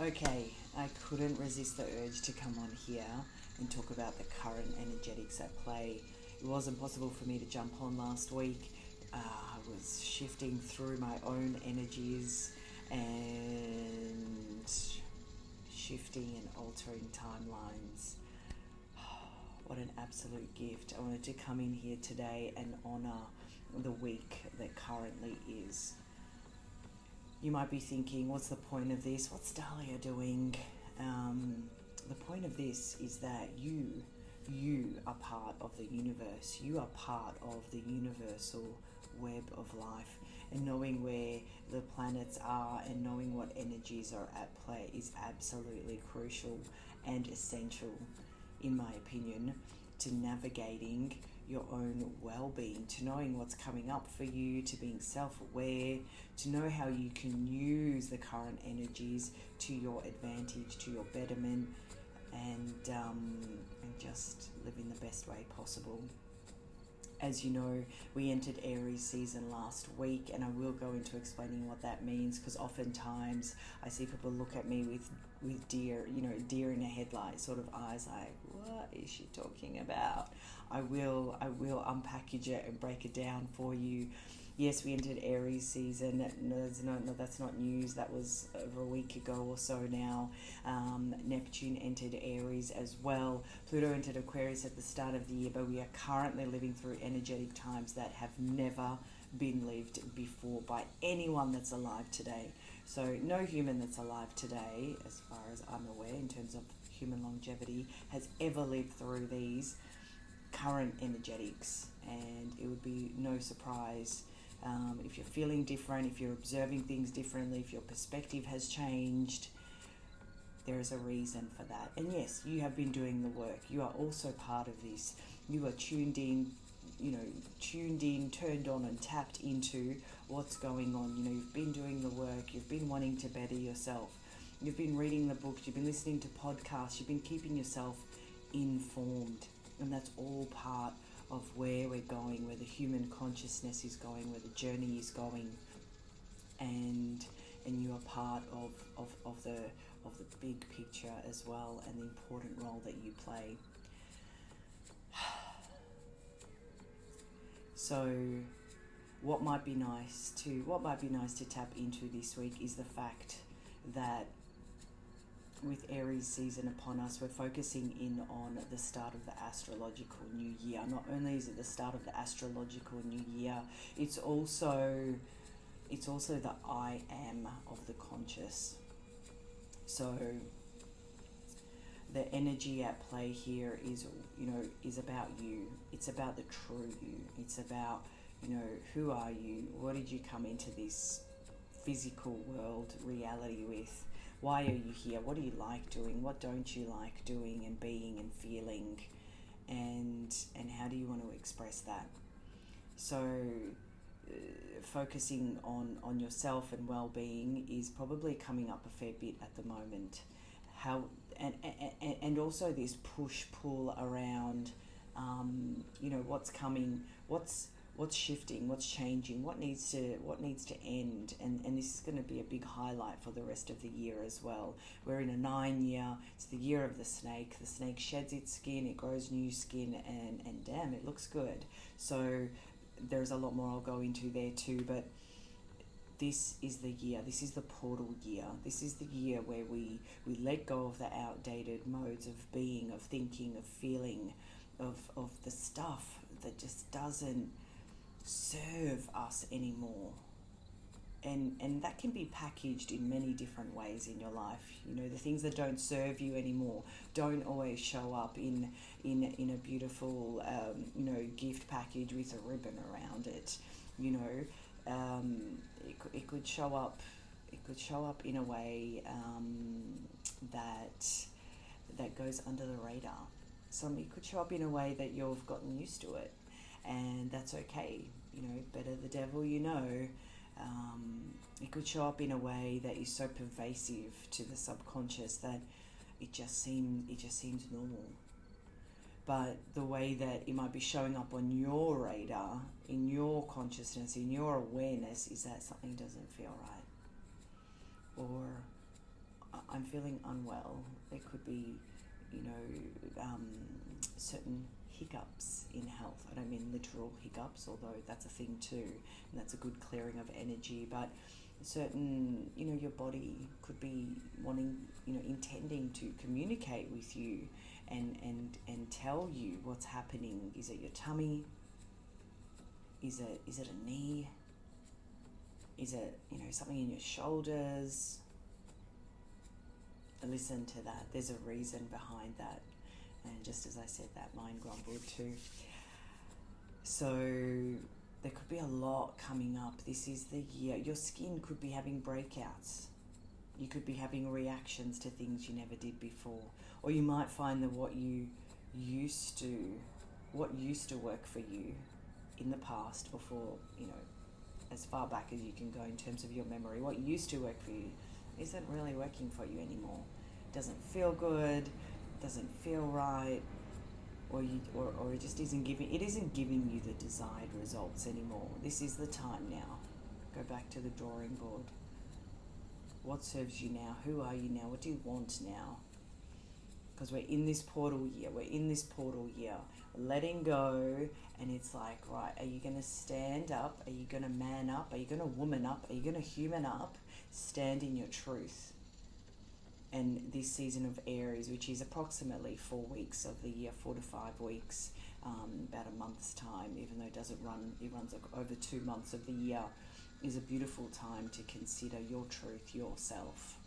Okay, I couldn't resist the urge to come on here and talk about the current energetics at play. It wasn't possible for me to jump on last week. I was shifting through my own energies and shifting and altering timelines. What an absolute gift. I wanted to come in here today and honour the week that currently is. You might be thinking, what's the point of this? What's Dahlia doing? The point of this is that you are part of the universe. You are part of the universal web of life. And knowing where the planets are and knowing what energies are at play is absolutely crucial and essential, in my opinion, to navigating your own well-being, to knowing what's coming up for you, to being self-aware, to know how you can use the current energies to your advantage, to your betterment, and just live in the best way possible. As you know, we entered Aries season last week, and I will go into explaining what that means, because oftentimes I see people look at me with deer in a headlight sort of eyes, like, what is she talking about? I will unpackage it and break it down for you. Yes, we entered Aries season. No, that's not news. That was over a week ago or so now. Neptune entered Aries as well. Pluto entered Aquarius at the start of the year, but we are currently living through energetic times that have never been lived before by anyone that's alive today. So no human that's alive today, as far as I'm aware, in terms of human longevity, has ever lived through these current energetics. And it would be no surprise if you're feeling different, if you're observing things differently, if your perspective has changed. There is a reason for that. And yes, you have been doing the work. You are also part of this. You are tuned in, turned on and tapped into what's going on. You've been doing the work. You've been wanting to better yourself. You've been reading the books. You've been listening to podcasts. You've been keeping yourself informed. And that's all part of where we're going, where the human consciousness is going, where the journey is going. And you are part of the big picture as well, and the important role that you play. So what might be nice to tap into this week is the fact that with Aries season upon us, we're focusing in on the start of the astrological new year. Not only is it the start of the astrological new year, it's also the I am of the conscious. So the energy at play here is about you. It's about the true you. It's about, who are you? What did you come into this physical world reality with? Why are you here? What do you like doing? What don't you like doing and being and feeling? And how do you want to express that? So focusing on yourself and well-being is probably coming up a fair bit at the moment. How and also this push-pull around, what's coming, what's shifting, what's changing, what needs to end, and this is going to be a big highlight for the rest of the year as well. We're in a 9-year, it's the year of the snake. The snake sheds its skin, it grows new skin, and damn, it looks good. So there's a lot more I'll go into there too, but this is the year, this is the portal year, this is the year where we let go of the outdated modes of being, of thinking, of feeling, of the stuff that just doesn't serve us anymore. And that can be packaged in many different ways in your life. The things that don't serve you anymore don't always show up in a beautiful gift package with a ribbon around it. It could show up in a way that goes under the radar. It could show up in a way that you've gotten used to it, and that's okay. Better the devil you know. It could show up in a way that is so pervasive to the subconscious that it just seems normal. But the way that it might be showing up on your radar, in your consciousness, in your awareness, is that something doesn't feel right, or I'm feeling unwell. There could be, certain hiccups in health. I don't mean literal hiccups, although that's a thing too, and that's a good clearing of energy. But certain, your body could be wanting, intending to communicate with you and tell you what's happening. Is it your tummy? Is it a knee? Is it, something in your shoulders? Listen to that. There's a reason behind that. And just as I said, that mind grumbled too. So there could be a lot coming up. This is the year. Your skin could be having breakouts. You could be having reactions to things you never did before. Or you might find that what used to work for you in the past, before, as far back as you can go in terms of your memory, what used to work for you isn't really working for you anymore. Doesn't feel good, doesn't feel right, or it just isn't giving you the desired results anymore. This is the time now. Go back to the drawing board. What serves you now? Who are you now? What do you want now? Because we're in this portal year. Letting go, and it's like, right, are you going to stand up? Are you going to man up? Are you going to woman up? Are you going to human up? Stand in your truth. And this season of Aries, which is approximately 4 weeks of the year, 4 to 5 weeks, about a month's time, even though it runs over 2 months of the year, is a beautiful time to consider your truth, yourself.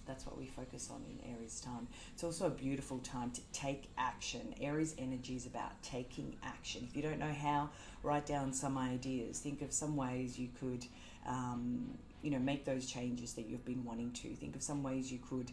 That's what we focus on in Aries time. It's also a beautiful time to take action. Aries energy is about taking action. If you don't know how, write down some ideas. Think of some ways you could, make those changes that you've been wanting to. Think of some ways you could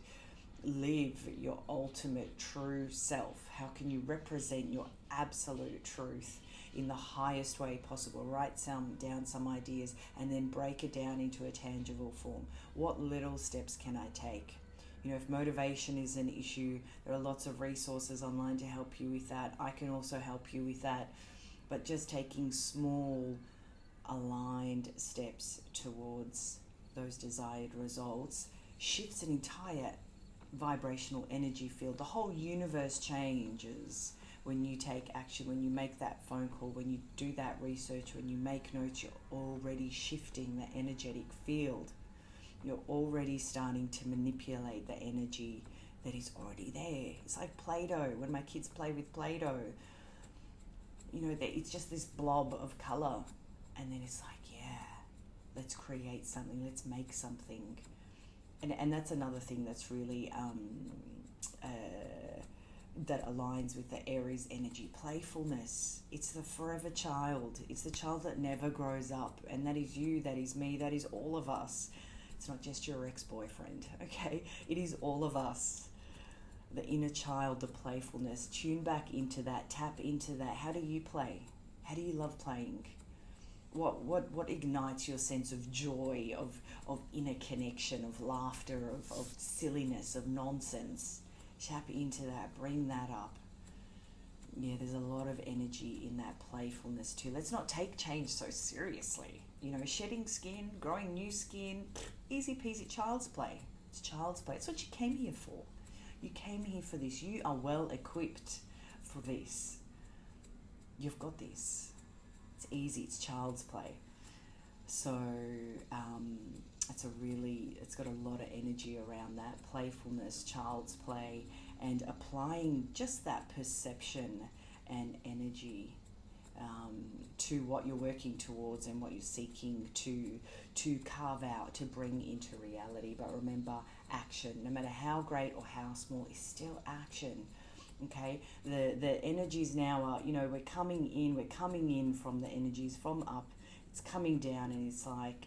live your ultimate true self. How can you represent your absolute truth in the highest way possible? Write down some ideas and then break it down into a tangible form. What little steps can I take? If motivation is an issue, there are lots of resources online to help you with that. I can also help you with that. But just taking small, aligned steps towards those desired results shifts an entire vibrational energy field. The whole universe changes when you take action, when you make that phone call, when you do that research, when you make notes. You're already shifting the energetic field. You're already starting to manipulate the energy that is already there. It's like Play-Doh. When my kids play with Play-Doh, it's just this blob of colour, and then it's like, let's create something, let's make something. And that's another thing that's really that aligns with the Aries energy. Playfulness. It's the forever child. It's the child that never grows up. And that is you, that is me, that is all of us. It's not just your ex-boyfriend, okay? It is all of us. The inner child, the playfulness. Tune back into that, tap into that. How do you play? How do you love playing? What ignites your sense of joy, of inner connection, of laughter, of silliness, of nonsense? Tap into that, bring that up. Yeah, there's a lot of energy in that playfulness too. Let's not take change so seriously. Shedding skin, growing new skin, easy peasy, child's play. It's child's play. It's what you came here for. You came here for this. You are well equipped for this. You've got this. It's easy, it's child's play. So it's got a lot of energy around that. Playfulness, child's play, and applying just that perception and energy to what you're working towards and what you're seeking to carve out, to bring into reality. But remember, action, no matter how great or how small, is still action. Okay, the energies now are, we're coming in from the energies from up. It's coming down, and it's like,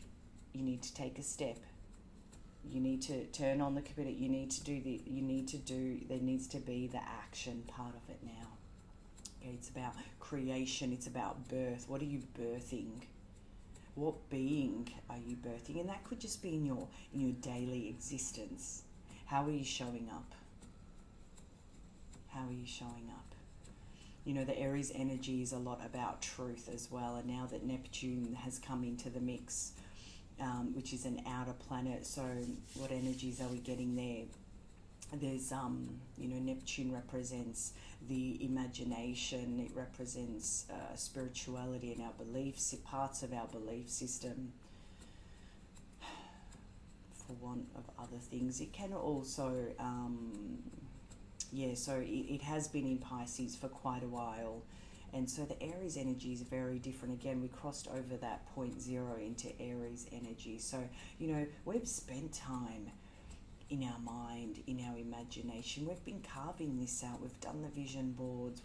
you need to take a step. You need to turn on the computer. You need to there needs to be the action part of it now. Okay, it's about creation. It's about birth. What are you birthing? What being are you birthing? And that could just be in your daily existence. How are you showing up? How are you showing up? The Aries energy is a lot about truth as well. And now that Neptune has come into the mix, which is an outer planet. So what energies are we getting there? There's, Neptune represents the imagination. It represents spirituality and our beliefs, parts of our belief system, for want of other things. It can also, so it has been in Pisces for quite a while. And so the Aries energy is very different. Again, we crossed over that point zero into Aries energy. So, we've spent time in our mind, in our imagination. We've been carving this out. We've done the vision boards.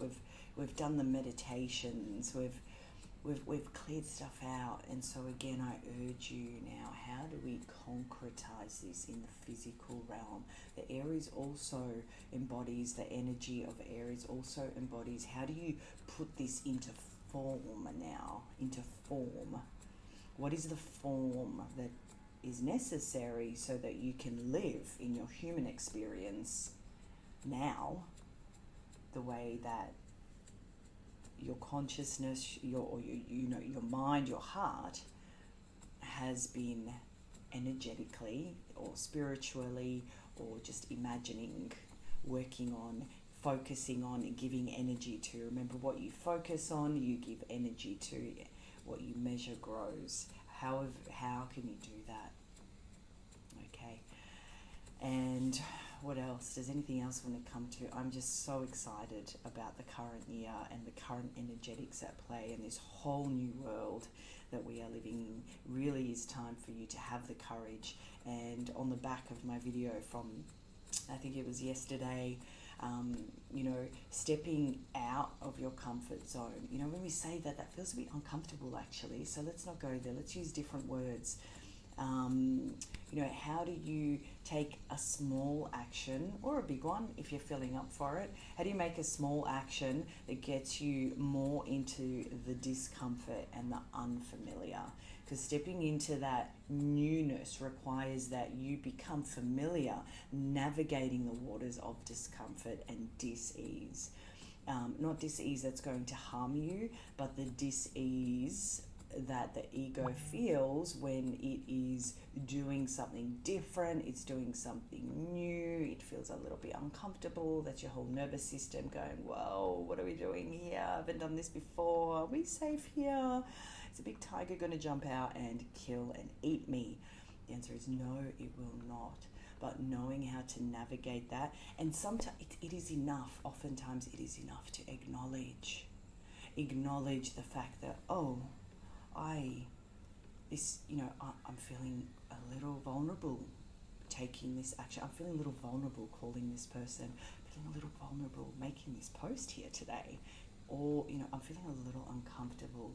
We've done the meditations. We've cleared stuff out. And so again, I urge you now, how do we concretize this in the physical realm? The Aries also embodies, the energy of Aries also embodies, how do you put this into form now, into form? What is the form that is necessary so that you can live in your human experience now the way that your consciousness, your mind, your heart has been energetically or spiritually or just imagining, working on, focusing on, and giving energy to. Remember, what you focus on, you give energy to. What you measure grows. How can you do that? Okay. And what else? Does anything else want to come to? I'm just so excited about the current year and the current energetics at play and this whole new world that we are living in. Really is time for you to have the courage. And on the back of my video from, I think it was yesterday, stepping out of your comfort zone. When we say that, that feels a bit uncomfortable actually. So let's not go there. Let's use different words. How do you take a small action or a big one if you're feeling up for it? How do you make a small action that gets you more into the discomfort and the unfamiliar? Because stepping into that newness requires that you become familiar, navigating the waters of discomfort and dis-ease. Not dis-ease that's going to harm you, but the dis-ease that the ego feels when it is doing something different, it's doing something new, it feels a little bit uncomfortable. That's your whole nervous system going, whoa, what are we doing here? I haven't done this before. Are we safe here? Is a big tiger going to jump out and kill and eat me? The answer is no, it will not. But knowing how to navigate that, and sometimes it is enough, oftentimes it is enough to acknowledge the fact that, I'm feeling a little vulnerable taking this action. I'm feeling a little vulnerable calling this person. I'm feeling a little vulnerable making this post here today. Or, I'm feeling a little uncomfortable.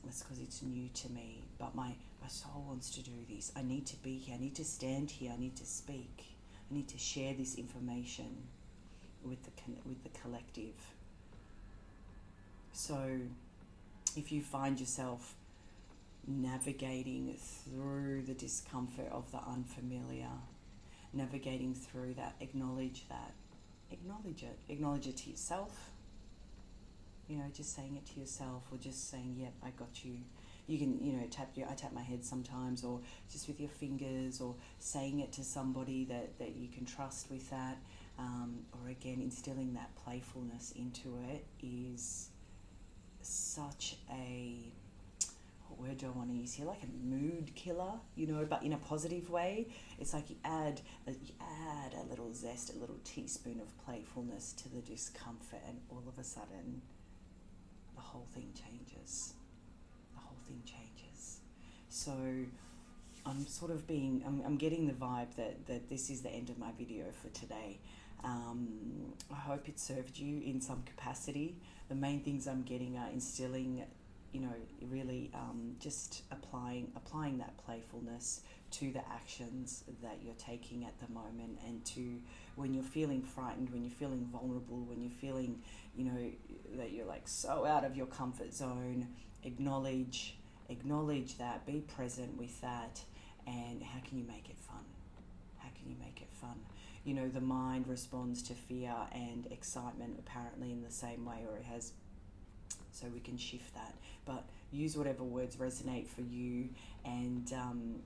That's because it's new to me. But my soul wants to do this. I need to be here. I need to stand here. I need to speak. I need to share this information with the collective. So if you find yourself navigating through the discomfort of the unfamiliar, navigating through that, acknowledge it. Acknowledge it to yourself. Just saying it to yourself, or just saying, yep, I got you. You can, I tap my head sometimes, or just with your fingers, or saying it to somebody that you can trust with that. Or again, instilling that playfulness into it is such a, what word do I want to use here? Like a mood killer, but in a positive way. It's like you add a little zest, a little teaspoon of playfulness to the discomfort, and all of a sudden, the whole thing changes. So I'm sort of I'm getting the vibe that this is the end of my video for today. I hope it served you in some capacity. The main things I'm getting are instilling, really just applying that playfulness to the actions that you're taking at the moment, and to when you're feeling frightened, when you're feeling vulnerable, when you're feeling, that you're like so out of your comfort zone, acknowledge that, be present with that, and how can you make it fun? The mind responds to fear and excitement apparently in the same way, or it has so we can shift that. But use whatever words resonate for you, and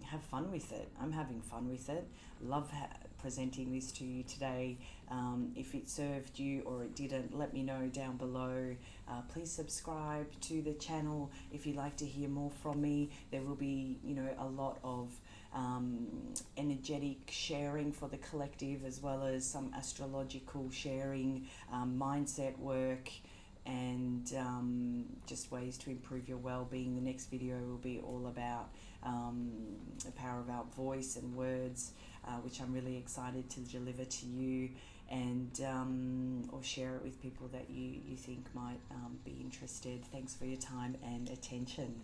have fun with it. I'm having fun with it. Love presenting this to you today. If it served you or it didn't, let me know down below. Please subscribe to the channel if you'd like to hear more from me. There will be, a lot of energetic sharing for the collective, as well as some astrological sharing, mindset work, and just ways to improve your well-being. The next video will be all about the power of our voice and words, which I'm really excited to deliver to you, and or share it with people that you think might be interested. Thanks for your time and attention.